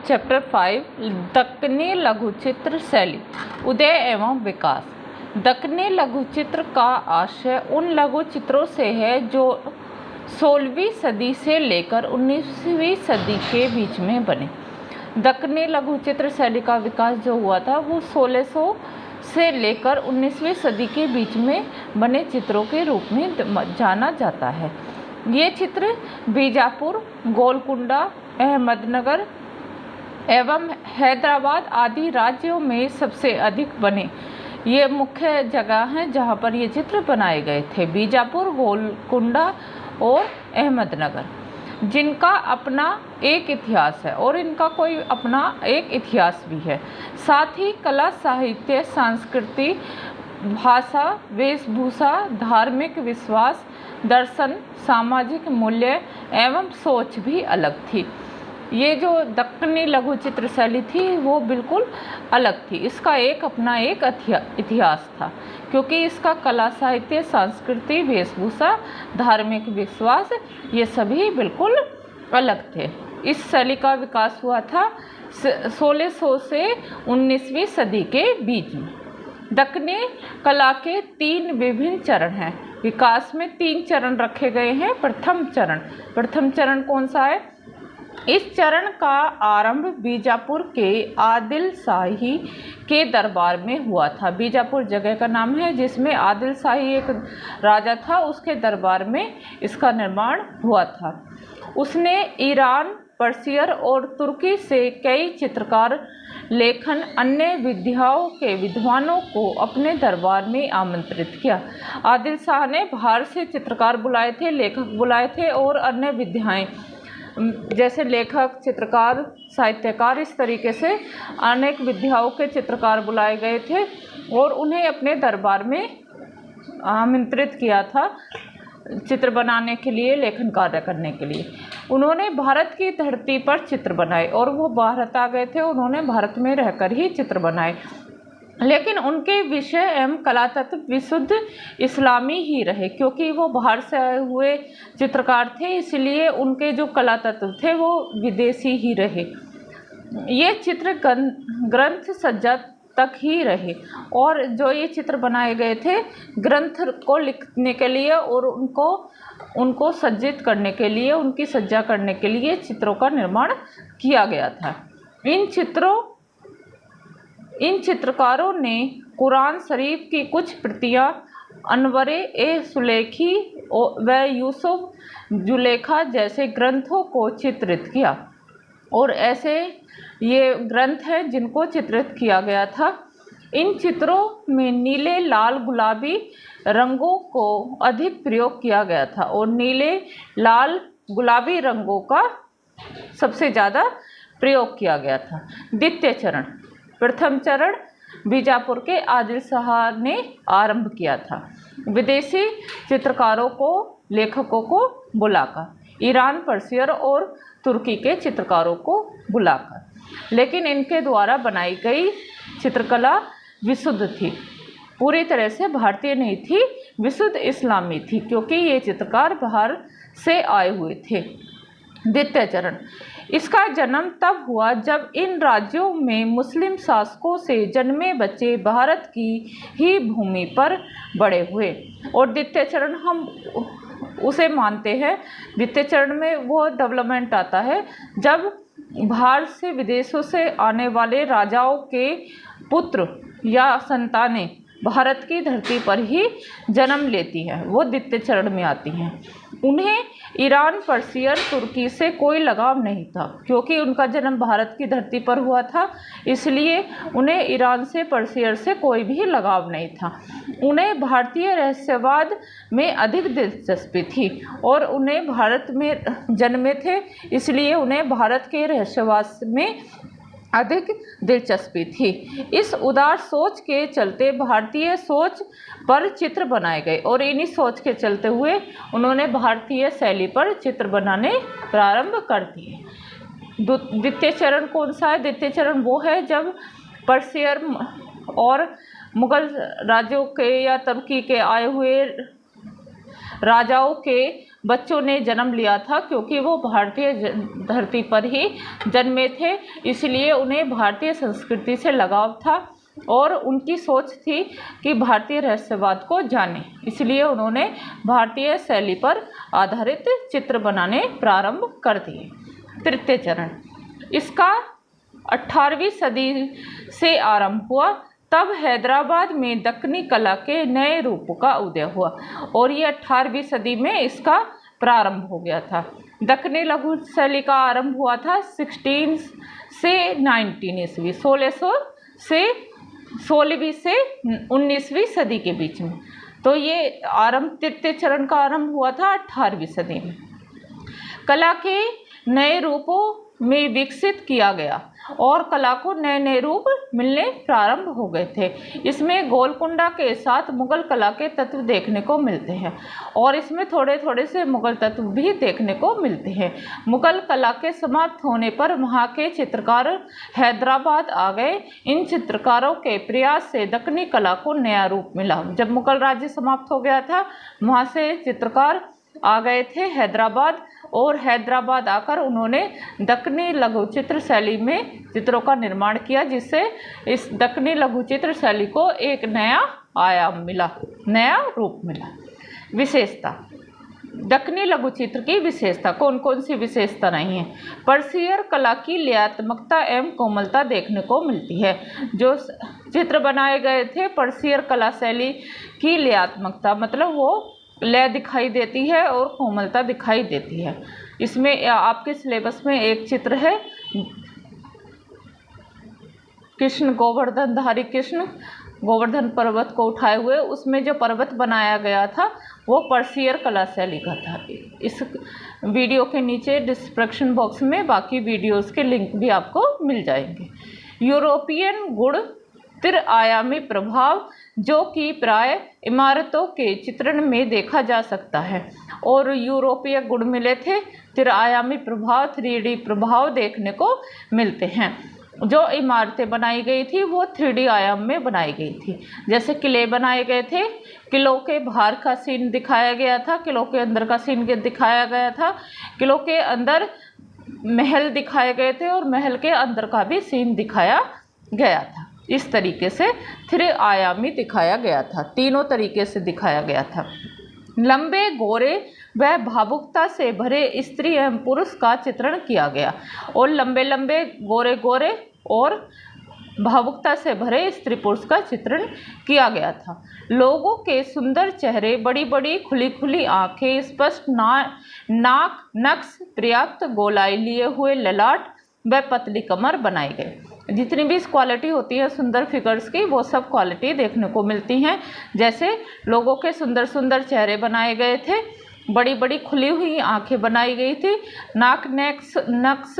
Chapter 5 Deccani लघुचित्र शैली उदय एवं विकास। दक्कनी लघुचित्र का आशय उन लघुचित्रों से है जो 16वीं सदी से लेकर 19वीं सदी के बीच में बने। दक्कनी लघुचित्र शैली का विकास जो हुआ था वो 1600 से लेकर 19वीं सदी के बीच में बने चित्रों के रूप में जाना जाता है। ये चित्र बीजापुर, गोलकुंडा, अहमदनगर एवं हैदराबाद आदि राज्यों में सबसे अधिक बने। ये मुख्य जगह हैं जहाँ पर ये चित्र बनाए गए थे, बीजापुर, गोलकुंडा और अहमदनगर, जिनका अपना एक इतिहास है और इनका कोई अपना एक इतिहास भी है। साथ ही कला, साहित्य, संस्कृति, भाषा, वेशभूषा, धार्मिक विश्वास, दर्शन, सामाजिक मूल्य एवं सोच भी अलग थी। ये जो दक्कनी लघुचित्र शैली थी वो बिल्कुल अलग थी। इसका एक अपना एक इतिहास था, क्योंकि इसका कला, साहित्य, संस्कृति, वेशभूषा, धार्मिक विश्वास ये सभी बिल्कुल अलग थे। इस शैली का विकास हुआ था 1600 से 19वीं सदी के बीच में। दक्कनी कला के 3 विभिन्न चरण हैं। विकास में 3 चरण रखे गए हैं। प्रथम चरण कौन सा है? इस चरण का आरंभ बीजापुर के आदिल शाही के दरबार में हुआ था। बीजापुर जगह का नाम है जिसमें आदिल शाही एक राजा था, उसके दरबार में इसका निर्माण हुआ था। उसने ईरान, पर्शिया और तुर्की से कई चित्रकार, लेखन, अन्य विद्याओं के विद्वानों को अपने दरबार में आमंत्रित किया। आदिल शाह ने बाहर से चित्रकार बुलाए थे, लेखक बुलाए थे और अन्य विद्याएं जैसे लेखक, चित्रकार, साहित्यकार, इस तरीके से अनेक विद्याओं के चित्रकार बुलाए गए थे और उन्हें अपने दरबार में आमंत्रित किया था चित्र बनाने के लिए, लेखन कार्य करने के लिए। उन्होंने भारत की धरती पर चित्र बनाए और वो भारत आ गए थे। उन्होंने भारत में रहकर ही चित्र बनाए, लेकिन उनके विषय एवं कला तत्व विशुद्ध इस्लामी ही रहे, क्योंकि वो बाहर से आए हुए चित्रकार थे, इसलिए उनके जो कला तत्व थे वो विदेशी ही रहे। ये चित्र ग्रंथ सज्जा तक ही रहे और जो ये चित्र बनाए गए थे ग्रंथ को लिखने के लिए और उनको सज्जित करने के लिए, उनकी सज्जा करने के लिए चित्रों का निर्माण किया गया था। इन चित्रकारों ने कुरान शरीफ की कुछ प्रतियां, अनवर-ए-सुलेखी व यूसुफ जुलेखा जैसे ग्रंथों को चित्रित किया। और ऐसे ये ग्रंथ हैं जिनको चित्रित किया गया था। इन चित्रों में नीले, लाल, गुलाबी रंगों को अधिक प्रयोग किया गया था और नीले, लाल, गुलाबी रंगों का सबसे ज़्यादा प्रयोग किया गया था। द्वितीय चरण। प्रथम चरण बीजापुर के आदिल शाह ने आरंभ किया था, विदेशी चित्रकारों को, लेखकों को बुलाकर, ईरान, पर्शिया और तुर्की के चित्रकारों को बुलाकर। लेकिन इनके द्वारा बनाई गई चित्रकला विशुद्ध थी, पूरी तरह से भारतीय नहीं थी, विशुद्ध इस्लामी थी, क्योंकि ये चित्रकार बाहर से आए हुए थे। द्वितीय चरण। इसका जन्म तब हुआ जब इन राज्यों में मुस्लिम शासकों से जन्मे बच्चे भारत की ही भूमि पर बड़े हुए। और द्वितीय चरण हम उसे मानते हैं, द्वितीय चरण में वो डेवलपमेंट आता है जब बाहर से, विदेशों से आने वाले राजाओं के पुत्र या संतानें भारत की धरती पर ही जन्म लेती हैं, वो द्वितीय चरण में आती हैं। उन्हें ईरान, पर्शिया, तुर्की से कोई लगाव नहीं था, क्योंकि उनका जन्म भारत की धरती पर हुआ था, इसलिए उन्हें ईरान से, पर्शिया से कोई भी लगाव नहीं था। उन्हें भारतीय रहस्यवाद में अधिक दिलचस्पी थी और उन्हें भारत में जन्मे थे, इसलिए उन्हें भारत के रहस्यवाद में अधिक दिलचस्पी थी। इस उदार सोच के चलते भारतीय सोच पर चित्र बनाए गए और इन्हीं सोच के चलते हुए उन्होंने भारतीय शैली पर चित्र बनाने प्रारंभ कर दिए। द्वितीय चरण कौन सा है? द्वितीय चरण वो है जब पर्शिया और मुगल राज्यों के या तुर्की के आए हुए राजाओं के बच्चों ने जन्म लिया था, क्योंकि वो भारतीय धरती पर ही जन्मे थे, इसलिए उन्हें भारतीय संस्कृति से लगाव था और उनकी सोच थी कि भारतीय रहस्यवाद को जाने, इसलिए उन्होंने भारतीय शैली पर आधारित चित्र बनाने प्रारंभ कर दिए। तृतीय चरण, इसका 18वीं सदी से आरंभ हुआ। तब हैदराबाद में दक्कनी कला के नए रूपों का उदय हुआ और ये 18वीं सदी में इसका प्रारंभ हो गया था। दक्कनी लघु शैली का आरंभ हुआ था 16 से 19 ईस्वी, 16वीं से 19वीं सदी के बीच में। तो ये आरंभ, तृतीय चरण का आरंभ हुआ था 18वीं सदी में। कला के नए रूपों में विकसित किया गया और कला को नए नए रूप मिलने प्रारंभ हो गए थे। इसमें गोलकुंडा के साथ मुगल कला के तत्व देखने को मिलते हैं और इसमें थोड़े थोड़े से मुगल तत्व भी देखने को मिलते हैं। मुगल कला के समाप्त होने पर वहाँ के चित्रकार हैदराबाद आ गए। इन चित्रकारों के प्रयास से दक्कनी कला को नया रूप मिला। जब मुगल राज्य समाप्त हो गया था, वहाँ से चित्रकार आ गए थे हैदराबाद और हैदराबाद आकर उन्होंने दक्कनी लघु चित्र शैली में चित्रों का निर्माण किया, जिससे इस दक्कनी लघु चित्र शैली को एक नया आयाम मिला, नया रूप मिला। विशेषता, दक्कनी लघु चित्र की विशेषता कौन कौन सी विशेषता नहीं है? पर्शियर कला की लयात्मकता एवं कोमलता देखने को मिलती है। जो चित्र बनाए गए थे पर्शियर कला शैली की लयात्मकता, मतलब वो लय दिखाई देती है और कोमलता दिखाई देती है। इसमें आपके सिलेबस में एक चित्र है, कृष्ण गोवर्धनधारी कृष्ण गोवर्धन पर्वत को उठाए हुए, उसमें जो पर्वत बनाया गया था वो पर्शियर कला शैली का था। इस वीडियो के नीचे डिस्क्रिप्शन बॉक्स में बाकी वीडियोस के लिंक भी आपको मिल जाएंगे। यूरोपियन गुण त्रिआयामी प्रभाव, जो कि प्राय इमारतों के चित्रण में देखा जा सकता है, और यूरोपीय गुण मिले थे। त्रिआयामी प्रभाव, 3D प्रभाव देखने को मिलते हैं। जो इमारतें बनाई गई थी वो 3D आयाम में बनाई गई थी। जैसे किले बनाए गए थे, किलों के बाहर का सीन दिखाया गया था, किलों के अंदर का सीन दिखाया गया था, किलों के अंदर महल दिखाए गए थे और महल के अंदर का भी सीन दिखाया गया था। इस तरीके से 3 आयामी दिखाया गया था, तीनों तरीके से दिखाया गया था। लंबे गोरे व भावुकता से भरे स्त्री एवं पुरुष का चित्रण किया गया और लंबे लंबे गोरे गोरे और भावुकता से भरे स्त्री पुरुष का चित्रण किया गया था। लोगों के सुंदर चेहरे, बड़ी बड़ी खुली खुली आंखें, स्पष्ट नाक, नक्श, पर्याप्त गोलाई लिए हुए ललाट व पतली कमर बनाए गए। जितनी भी क्वालिटी होती है सुंदर फिगर्स की, वो सब क्वालिटी देखने को मिलती हैं। जैसे लोगों के सुंदर सुंदर चेहरे बनाए गए थे, बड़ी बड़ी खुली हुई आंखें बनाई गई थी, नाक, नक्श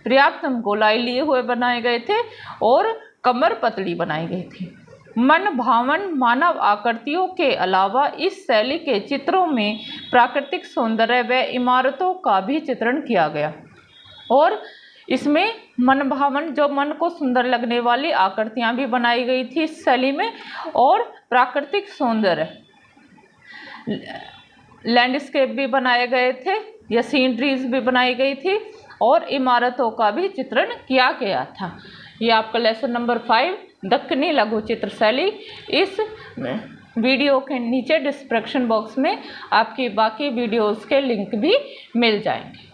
पर्याप्त गोलाई लिए हुए बनाए गए थे और कमर पतली बनाई गई थी। मन भावन मानव आकृतियों के अलावा इस शैली के चित्रों में प्राकृतिक सौंदर्य व इमारतों का भी चित्रण किया गया और इसमें मन भावन, जो मन को सुंदर लगने वाली आकृतियां भी बनाई गई थी इस शैली में, और प्राकृतिक सौंदर्य, लैंडस्केप भी बनाए गए थे या सीनरीज भी बनाई गई थी और इमारतों का भी चित्रण किया गया था। ये आपका लेसन नंबर 5 दक्कनी लघु चित्र शैली। इस वीडियो के नीचे डिस्क्रिप्शन बॉक्स में आपकी बाकी वीडियोस के लिंक भी मिल जाएंगे।